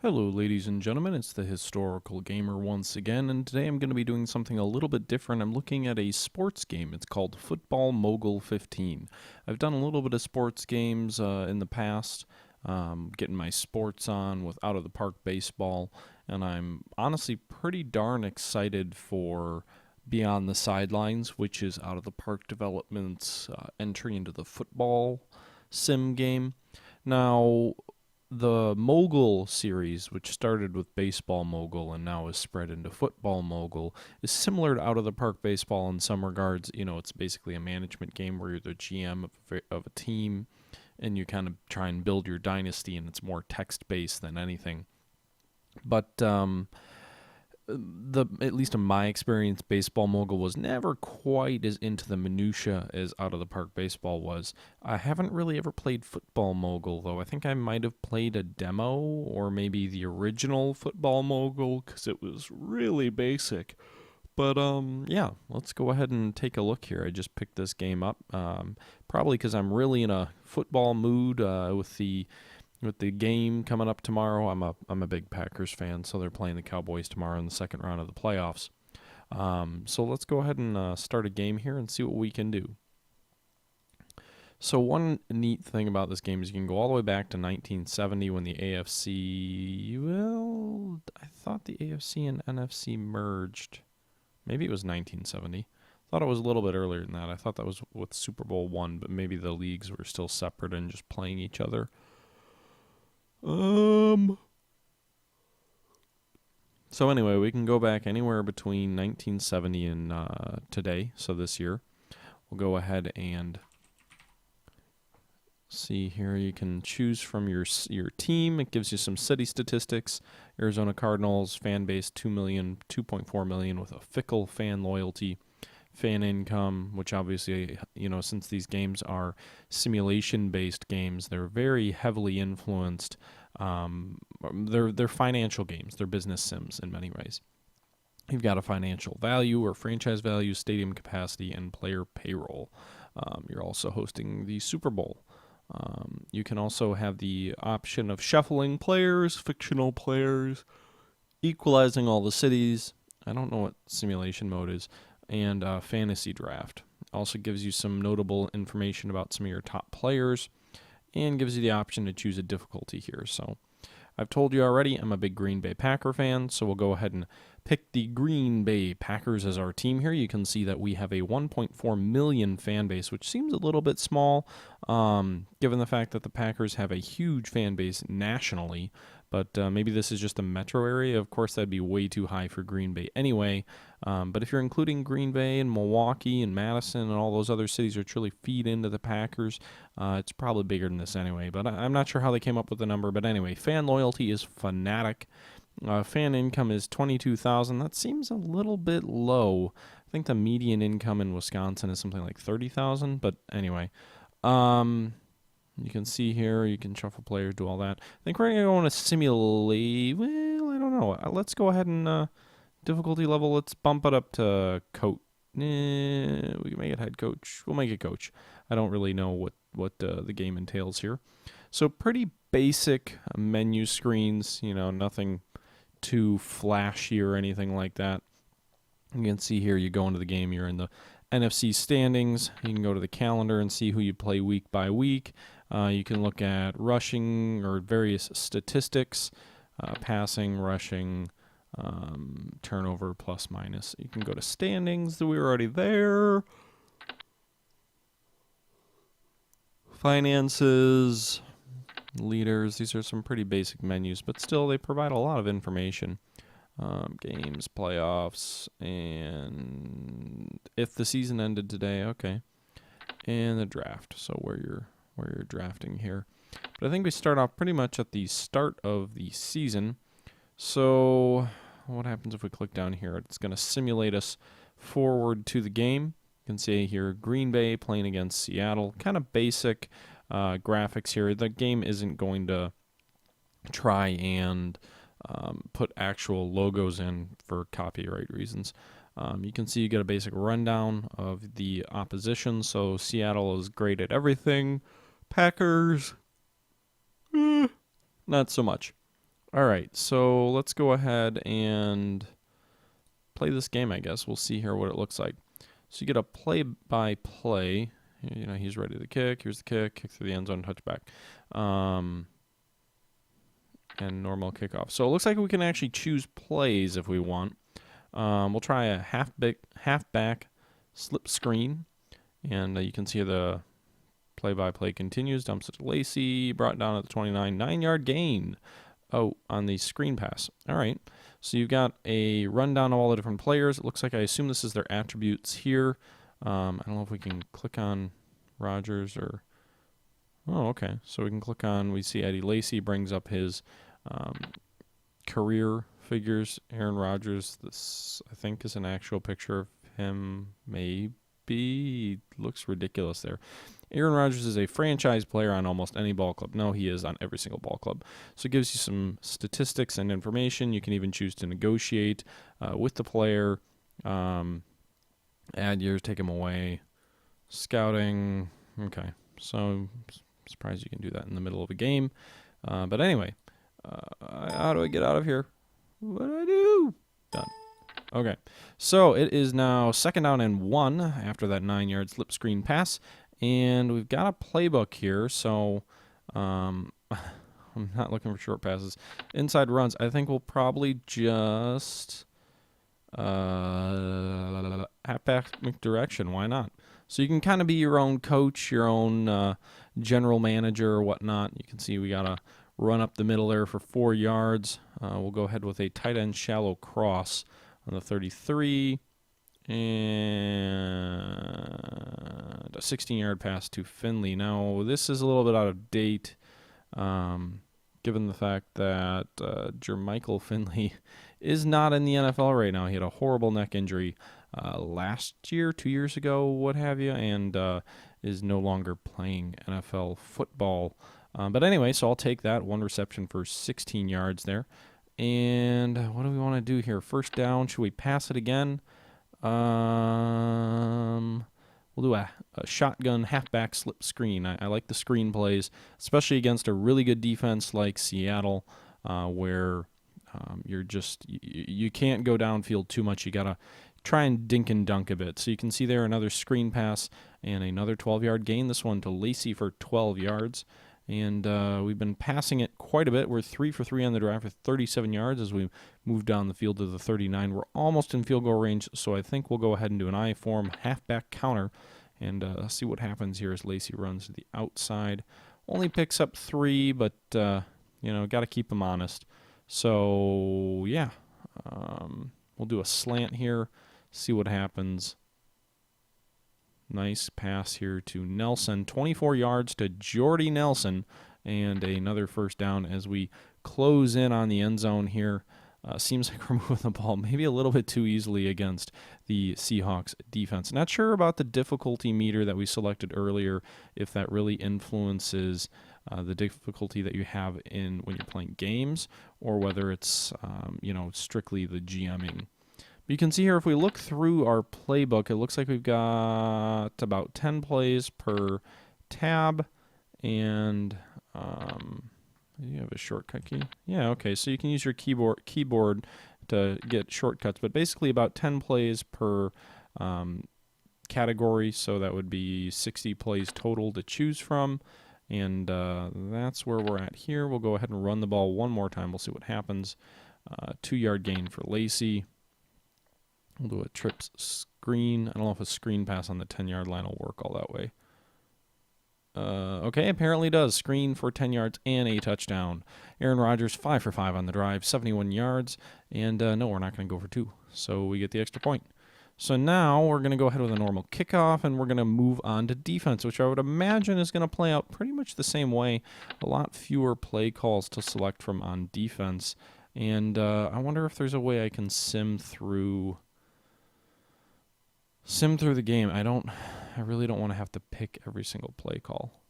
Hello, ladies and gentlemen. It's the Historical Gamer once again, and today I'm going to be doing something a little bit different. I'm looking at a sports game. It's called Football Mogul 15. I've done a little bit of sports games in the past, getting my sports on with out of the park baseball, and I'm honestly pretty darn excited for Beyond the Sidelines, which is out of the park development's entry into the football sim game. Now, the Mogul series, which started with Baseball Mogul and now is spread into Football Mogul, is similar to Out of the Park Baseball in some regards. You know, it's basically a management game where you're the GM of a team and you kind of try and build your dynasty, and it's more text based than anything. But at least in my experience, Baseball Mogul was never quite as into the minutia as Out of the Park Baseball was. I haven't really ever played Football Mogul, though. I think I might have played a demo or maybe the original Football Mogul because it was really basic. But yeah, let's go ahead and take a look here. I just picked this game up, probably because I'm really in a football mood with the game coming up tomorrow. I'm a big Packers fan, so they're playing the Cowboys tomorrow in the second round of the playoffs. So let's go ahead and start a game here and see what we can do. So one neat thing about this game is you can go all the way back to 1970 when the AFC, well, I thought the AFC and NFC merged. Maybe it was 1970. I thought it was a little bit earlier than that. I thought that was with Super Bowl I, but maybe the leagues were still separate and just playing each other. So anyway, we can go back anywhere between 1970 and today, so this year. We'll go ahead and see here. You can choose from your team. It gives you some city statistics. Arizona Cardinals fan base 2.4 million with a fickle fan loyalty. Fan income, which obviously, since these games are simulation-based games, they're very heavily influenced. They're financial games. They're business sims in many ways. You've got a financial value or franchise value, stadium capacity, and player payroll. You're also hosting the Super Bowl. You can also have the option of shuffling players, fictional players, equalizing all the cities. I don't know what simulation mode is. And fantasy draft. Also gives you some notable information about some of your top players and gives you the option to choose a difficulty here. So I've told you already, I'm a big Green Bay Packer fan, so we'll go ahead and pick the Green Bay Packers as our team here. You can see that we have a 1.4 million fan base, which seems a little bit small, given the fact that the Packers have a huge fan base nationally. But maybe this is just a metro area. Of course, that'd be way too high for Green Bay anyway. But if you're including Green Bay and Milwaukee and Madison and all those other cities which really feed into the Packers, it's probably bigger than this anyway. But I'm not sure how they came up with the number. But anyway, fan loyalty is fanatic. Fan income is $22,000. That seems a little bit low. I think the median income in Wisconsin is something like $30,000. But anyway, you can see here, you can shuffle players, do all that. I think we're going to go on a simulate. Well, I don't know. Let's go ahead and difficulty level. Let's bump it up to coach. We can make it head coach. We'll make it coach. I don't really know what the game entails here. So pretty basic menu screens. Nothing too flashy or anything like that. You can see here, you go into the game. You're in the NFC standings. You can go to the calendar and see who you play week by week. You can look at rushing or various statistics, passing, rushing, turnover, plus, minus. You can go to standings. We were already there. Finances, leaders. These are some pretty basic menus, but still they provide a lot of information. Games, playoffs, and if the season ended today, okay. And the draft, so where you're drafting here. But I think we start off pretty much at the start of the season. So what happens if we click down here? It's going to simulate us forward to the game. You can see here Green Bay playing against Seattle. Kind of basic graphics here. The game isn't going to try and put actual logos in for copyright reasons. You can see you get a basic rundown of the opposition. So Seattle is great at everything. Packers, not so much. All right, so let's go ahead and play this game, I guess. We'll see here what it looks like. So you get a play-by-play. You know, he's ready to kick. Here's the kick through the end zone, touchback. And normal kickoff. So it looks like we can actually choose plays if we want. We'll try a halfback slip screen. And you can see the play-by-play continues. Dumps it to Lacey. Brought down at the 29. 9-yard gain. Oh, on the screen pass. All right. So you've got a rundown of all the different players. It looks like I assume this is their attributes here. I don't know if we can click on Rodgers or... Oh, okay. So we can click on... We see Eddie Lacy brings up his career figures. Aaron Rodgers, this I think is an actual picture of him. Maybe. He looks ridiculous there. Aaron Rodgers is a franchise player on almost any ball club. No, he is on every single ball club. So it gives you some statistics and information. You can even choose to negotiate with the player, add years, take him away, scouting. Okay, so I'm surprised you can do that in the middle of a game. But anyway, how do I get out of here? What do I do? Done. Okay, so it is now 2nd down and 1 after that 9-yard slip screen pass. And we've got a playbook here, so I'm not looking for short passes. Inside runs, I think we'll probably just halfback direction. Why not? So you can kind of be your own coach, your own general manager or whatnot. You can see we got a run up the middle there for 4 yards. We'll go ahead with a tight end shallow cross on the 33. And a 16-yard pass to Finley. Now, this is a little bit out of date, given the fact that Jermichael Finley is not in the NFL right now. He had a horrible neck injury last year, 2 years ago, what have you, and is no longer playing NFL football. But anyway, so I'll take that. 1 reception for 16 yards there. And what do we want to do here? 1st down. Should we pass it again? We'll do a shotgun halfback slip screen. I like the screen plays, especially against a really good defense like Seattle, where you can't go downfield too much. You gotta try and dink and dunk a bit. So you can see there another screen pass and another 12-yard gain. This one to Lacey for 12 yards. And we've been passing it quite a bit. We're 3 for 3 on the drive for 37 yards as we move down the field to the 39. We're almost in field goal range, so I think we'll go ahead and do an I-form halfback counter and see what happens here as Lacey runs to the outside. Only picks up 3, but, got to keep him honest. So, yeah, we'll do a slant here, see what happens. Nice pass here to Nelson. 24 yards to Jordy Nelson. And another 1st down as we close in on the end zone here. Seems like we're moving the ball maybe a little bit too easily against the Seahawks defense. Not sure about the difficulty meter that we selected earlier, if that really influences the difficulty that you have when you're playing games, or whether it's strictly the GMing. You can see here, if we look through our playbook, it looks like we've got about 10 plays per tab, and you have a shortcut key? Yeah, okay, so you can use your keyboard to get shortcuts, but basically about 10 plays per category, so that would be 60 plays total to choose from, and that's where we're at here. We'll go ahead and run the ball one more time. We'll see what happens. 2-yard gain for Lacey. We'll do a trips screen. I don't know if a screen pass on the 10-yard line will work all that way. Okay, apparently does. Screen for 10 yards and a touchdown. Aaron Rodgers, 5 for 5 on the drive, 71 yards. And no, we're not going to go for 2. So we get the extra point. So now we're going to go ahead with a normal kickoff, and we're going to move on to defense, which I would imagine is going to play out pretty much the same way. A lot fewer play calls to select from on defense. And I wonder if there's a way I can sim through the game. I really don't want to have to pick every single play call.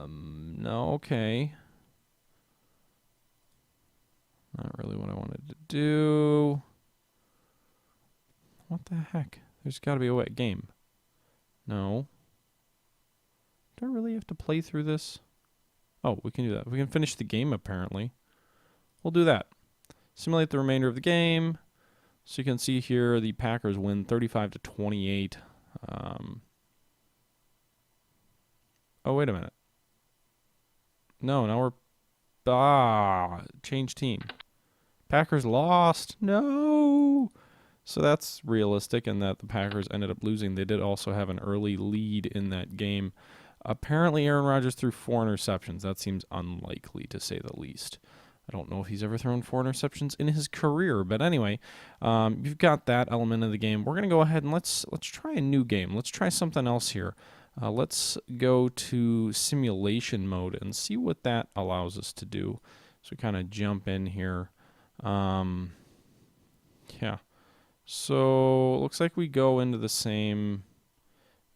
No, okay. Not really what I wanted to do. What the heck? There's got to be a way. Game. No. Do I really have to play through this? Oh, we can do that. We can finish the game, apparently. We'll do that. Simulate the remainder of the game. So you can see here the Packers win 35-28. Oh, wait a minute. No, now we're... change team. Packers lost. No! So that's realistic in that the Packers ended up losing. They did also have an early lead in that game. Apparently, Aaron Rodgers threw 4 interceptions. That seems unlikely, to say the least. I don't know if he's ever thrown 4 interceptions in his career. But anyway, you've got that element of the game. We're going to go ahead and let's try a new game. Let's try something else here. Let's go to simulation mode and see what that allows us to do. So kind of jump in here. Yeah. So it looks like we go into the same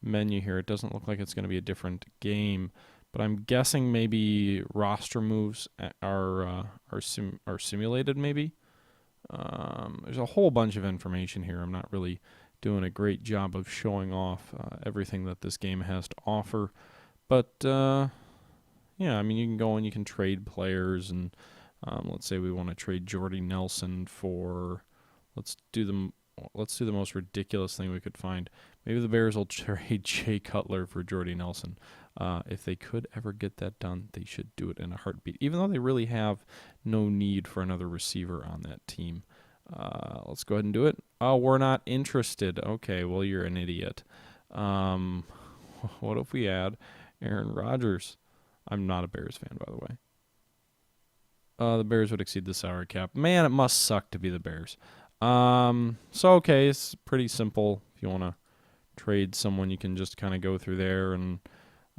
menu here. It doesn't look like it's going to be a different game, but I'm guessing maybe roster moves are simulated maybe. There's a whole bunch of information here. I'm not really doing a great job of showing off everything that this game has to offer, but yeah, I mean, you can go and you can trade players, and let's say we want to trade Jordy Nelson for, let's do the most ridiculous thing we could find. Maybe the Bears will trade Jay Cutler for Jordy Nelson. If they could ever get that done, they should do it in a heartbeat, even though they really have no need for another receiver on that team. Let's go ahead and do it. Oh, we're not interested. Okay, well, you're an idiot. What if we add Aaron Rodgers? I'm not a Bears fan, by the way. The Bears would exceed the salary cap. Man, it must suck to be the Bears. So, okay, it's pretty simple. If you want to trade someone, you can just kind of go through there, and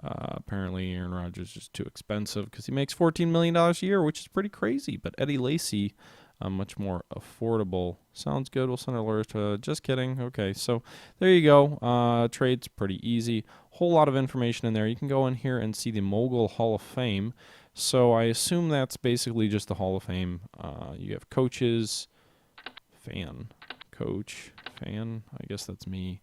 apparently Aaron Rodgers is just too expensive because he makes $14 million a year, which is pretty crazy. But Eddie Lacy, much more affordable. Sounds good. We'll send alert to, just kidding. Okay, so there you go. Trade's pretty easy. Whole lot of information in there. You can go in here and see the Mogul Hall of Fame. So I assume that's basically just the Hall of Fame. You have coaches, coach, fan. I guess that's me.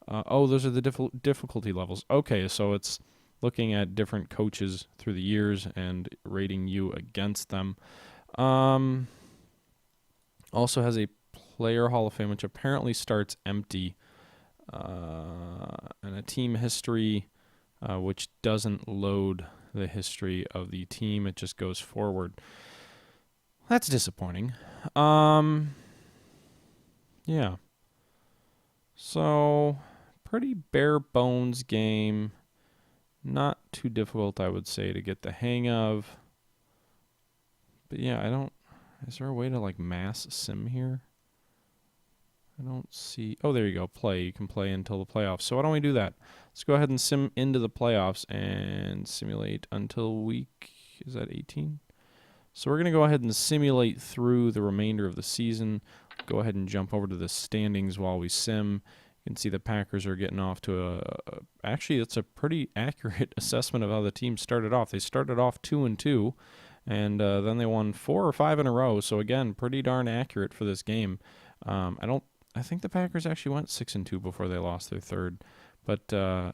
Those are the difficulty levels. Okay, so it's looking at different coaches through the years and rating you against them. Also has a player Hall of Fame, which apparently starts empty, and a team history, which doesn't load the history of the team. It just goes forward. That's disappointing. Yeah. So, pretty bare bones game. Not too difficult, I would say, to get the hang of. But yeah, is there a way to like mass sim here? I don't see. Oh, there you go. Play. You can play until the playoffs. So why don't we do that? Let's go ahead and sim into the playoffs and simulate until week, is that 18? So we're going to go ahead and simulate through the remainder of the season. Go ahead and jump over to the standings while we sim. You can see the Packers are getting off to actually, it's a pretty accurate assessment of how the team started off. They started off 2-2, and then they won 4 or 5 in a row. So again, pretty darn accurate for this game. I think the Packers actually went 6-2 before they lost their third, but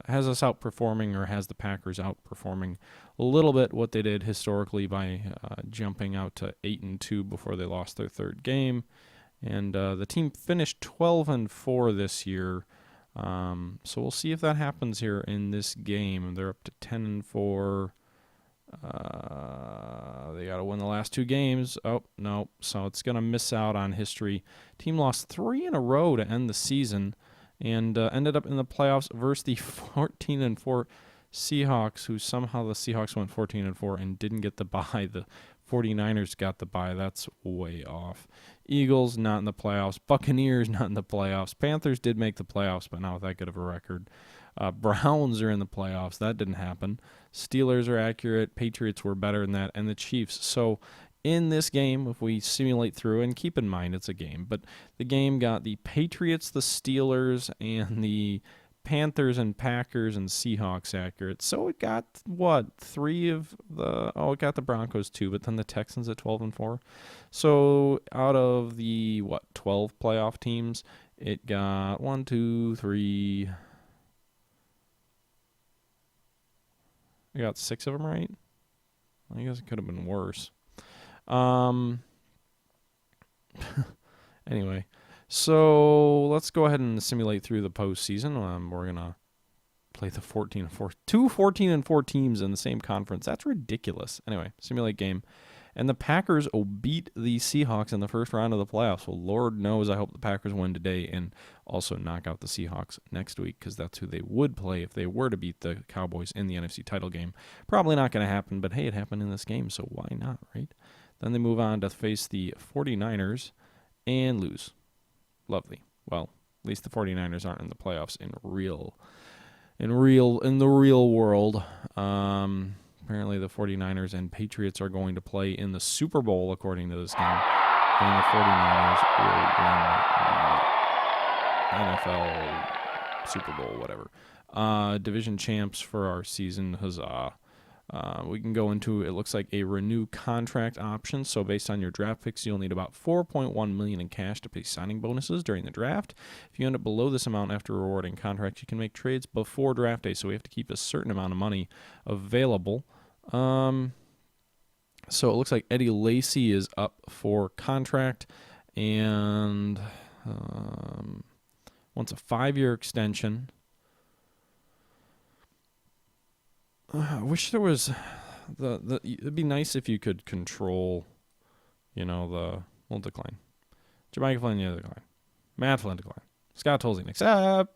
has us outperforming, or has the Packers outperforming a little bit what they did historically by jumping out to 8-2 before they lost their third game. And the team finished 12-4 this year. So we'll see if that happens here in this game. They're up to 10-4. They got to win the last 2 games. Oh, no. So it's going to miss out on history. Team lost 3 in a row to end the season, and ended up in the playoffs versus the 14-4 Seahawks, who somehow the Seahawks went 14-4 and didn't get the bye. The 49ers got the bye. That's way off. Eagles not in the playoffs. Buccaneers not in the playoffs. Panthers did make the playoffs, but not with that good of a record. Browns are in the playoffs. That didn't happen. Steelers are accurate. Patriots were better than that. And the Chiefs. So in this game, if we simulate through, and keep in mind it's a game, but the game got the Patriots, the Steelers, and the Panthers and Packers and Seahawks accurate. So it got, what, 3 of the... Oh, it got the Broncos too, but then the Texans at 12-4. So out of the, 12 playoff teams, it got 1, 2, 3... I got 6 of them right. I guess it could have been worse. Anyway, so let's go ahead and simulate through the postseason. We're gonna play the 14-4 teams in the same conference. That's ridiculous. Anyway, simulate game. And the Packers will beat the Seahawks in the first round of the playoffs. Well, Lord knows I hope the Packers win today and also knock out the Seahawks next week, because that's who they would play if they were to beat the Cowboys in the NFC title game. Probably not going to happen, but hey, it happened in this game, so why not, right? Then they move on to face the 49ers and lose. Lovely. Well, at least the 49ers aren't in the playoffs in the real world. Apparently the 49ers and Patriots are going to play in the Super Bowl, according to this game. And the 49ers will win the NFL Super Bowl, whatever. Division champs for our season, huzzah. We can go into, it looks like, a renew contract option. So based on your draft picks, you'll need about $4.1 million in cash to pay signing bonuses during the draft. If you end up below this amount after rewarding contracts, you can make trades before draft day. So we have to keep a certain amount of money available. So it looks like Eddie Lacy is up for contract and wants a 5-year extension. I wish there was it'd be nice if you could control, we'll decline. Jamaica Flynn, decline. Matt Flynn, decline. Scott Tolzien, accept.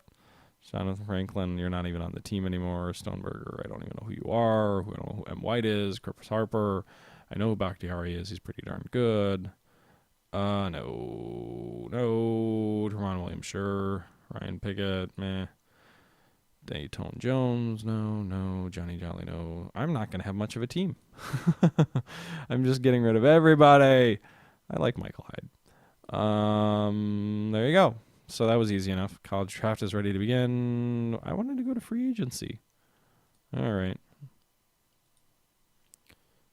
Jonathan Franklin, you're not even on the team anymore. Stoneberger, I don't even know who you are. I don't know who M. White is. Chris Harper, I know who Bakhtiari is. He's pretty darn good. No. Terron Williams, sure. Ryan Pickett, meh. Dayton Jones, no. Johnny Jolly, no. I'm not going to have much of a team. I'm just getting rid of everybody. I like Michael Hyde. There you go. So that was easy enough. College draft is ready to begin. I wanted to go to free agency. All right.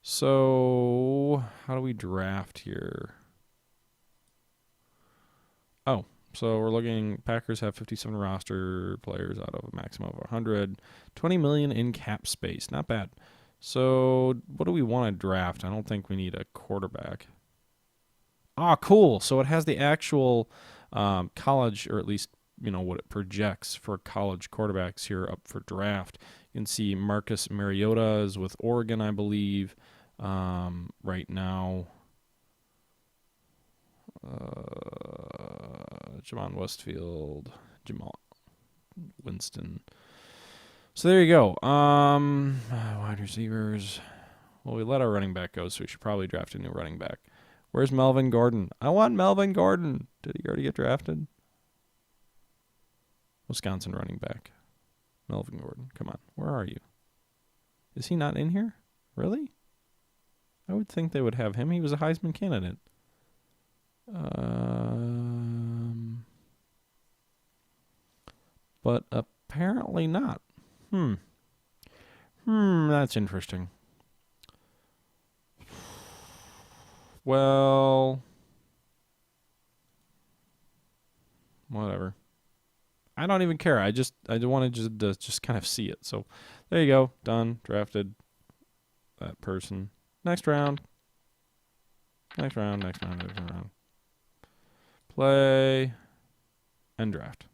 So how do we draft here? Oh. So we're looking, Packers have 57 roster players out of a maximum of 100. $20 million in cap space. Not bad. So what do we want to draft? I don't think we need a quarterback. Cool. So it has the actual college, or at least, what it projects for college quarterbacks here up for draft. You can see Marcus Mariota is with Oregon, I believe, right now. Jamon Westfield, Jamal Winston. So there you go. Wide receivers. Well, we let our running back go, so we should probably draft a new running back. Where's Melvin Gordon? I want Melvin Gordon. Did he already get drafted? Wisconsin running back. Melvin Gordon. Come on. Where are you? Is he not in here? Really? I would think they would have him. He was a Heisman candidate. But apparently not. That's interesting. Well, whatever. I don't even care. I wanted to just kind of see it. So there you go. Done. Drafted that person. Next round. Play and draft.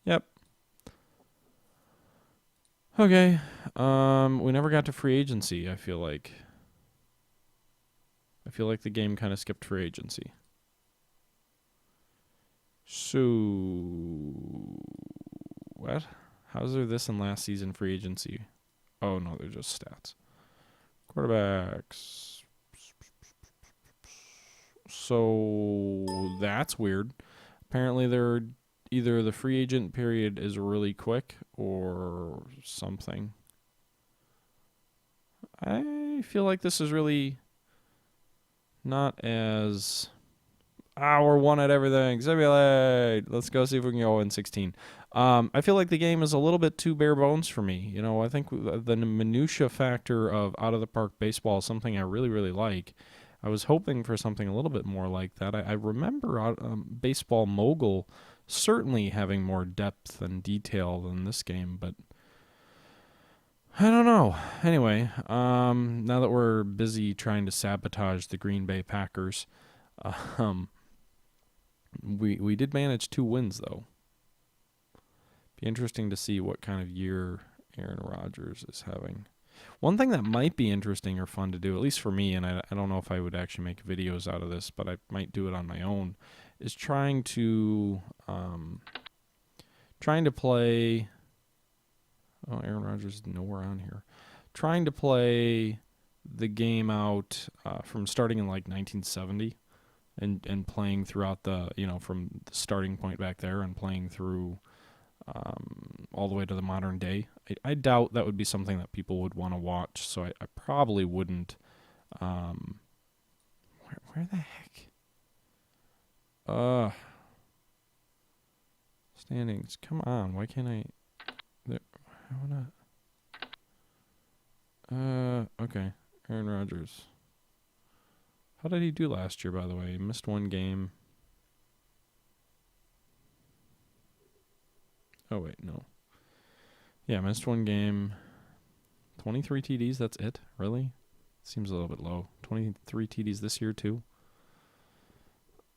Yep. Okay. We never got to free agency, I feel like. The game kind of skipped free agency. So, what? How's there this in last season free agency? Oh, no, they're just stats. Quarterbacks. So, that's weird. Apparently, they're either the free agent period is really quick or something. I feel like this is really not as... we're one at everything. Simulate. Let's go see if we can go in 16. I feel like the game is a little bit too bare bones for me. I think the minutia factor of out-of-the-park baseball is something I really, really like. I was hoping for something a little bit more like that. I remember Baseball Mogul certainly having more depth and detail than this game, but I don't know. Anyway, now that we're busy trying to sabotage the Green Bay Packers, um, we did manage 2 wins though. Be interesting to see what kind of year Aaron Rodgers is having. One thing that might be interesting or fun to do, at least for me, and I don't know if I would actually make videos out of this, but I might do it on my own, is trying to play. Oh, Aaron Rodgers is nowhere on here. Trying to play the game out from starting in like 1970 and playing throughout the, from the starting point back there and playing through all the way to the modern day. I doubt that would be something that people would want to watch, so I probably wouldn't. Where the heck? Standings. Come on, why can't I? There, how not? Okay. Aaron Rodgers. How did he do last year, by the way? He missed 1 game. Oh, wait, no. Yeah, missed 1 game. 23 TDs, that's it? Really? Seems a little bit low. 23 TDs this year, too?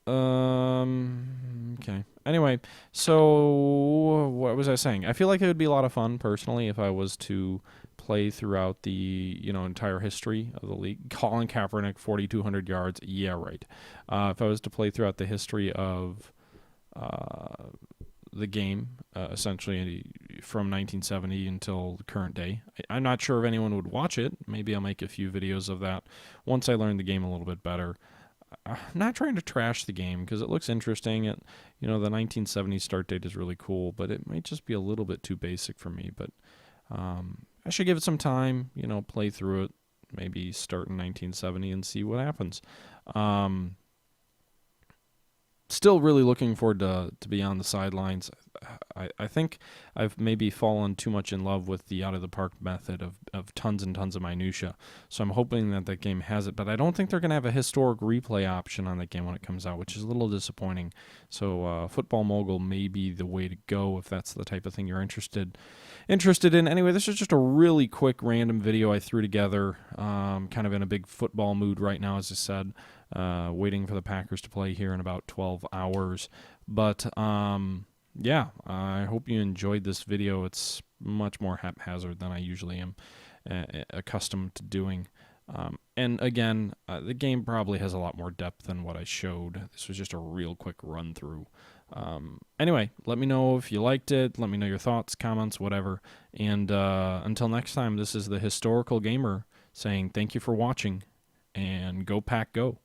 Okay. Anyway, so what was I saying? I feel like it would be a lot of fun, personally, if I was to play throughout the, entire history of the league. Colin Kaepernick, 4,200 yards. Yeah, right. If I was to play throughout the history of the game, essentially from 1970 until the current day. I'm not sure if anyone would watch it. Maybe I'll make a few videos of that once I learn the game a little bit better. I'm not trying to trash the game because it looks interesting. The 1970s start date is really cool, but it might just be a little bit too basic for me. But I should give it some time, play through it, maybe start in 1970 and see what happens. Still really looking forward to be on the sidelines. I think I've maybe fallen too much in love with the out-of-the-park method of tons and tons of minutia. So I'm hoping that game has it. But I don't think they're going to have a historic replay option on that game when it comes out, which is a little disappointing. So Football Mogul may be the way to go if that's the type of thing you're interested in. Anyway, this is just a really quick random video I threw together, kind of in a big football mood right now, as I said. Waiting for the Packers to play here in about 12 hours. But yeah, I hope you enjoyed this video. It's much more haphazard than I usually am accustomed to doing. And again, the game probably has a lot more depth than what I showed. This was just a real quick run through. Anyway, let me know if you liked it. Let me know your thoughts, comments, whatever. And until next time, this is the Historical Gamer saying thank you for watching, and go Pack Go.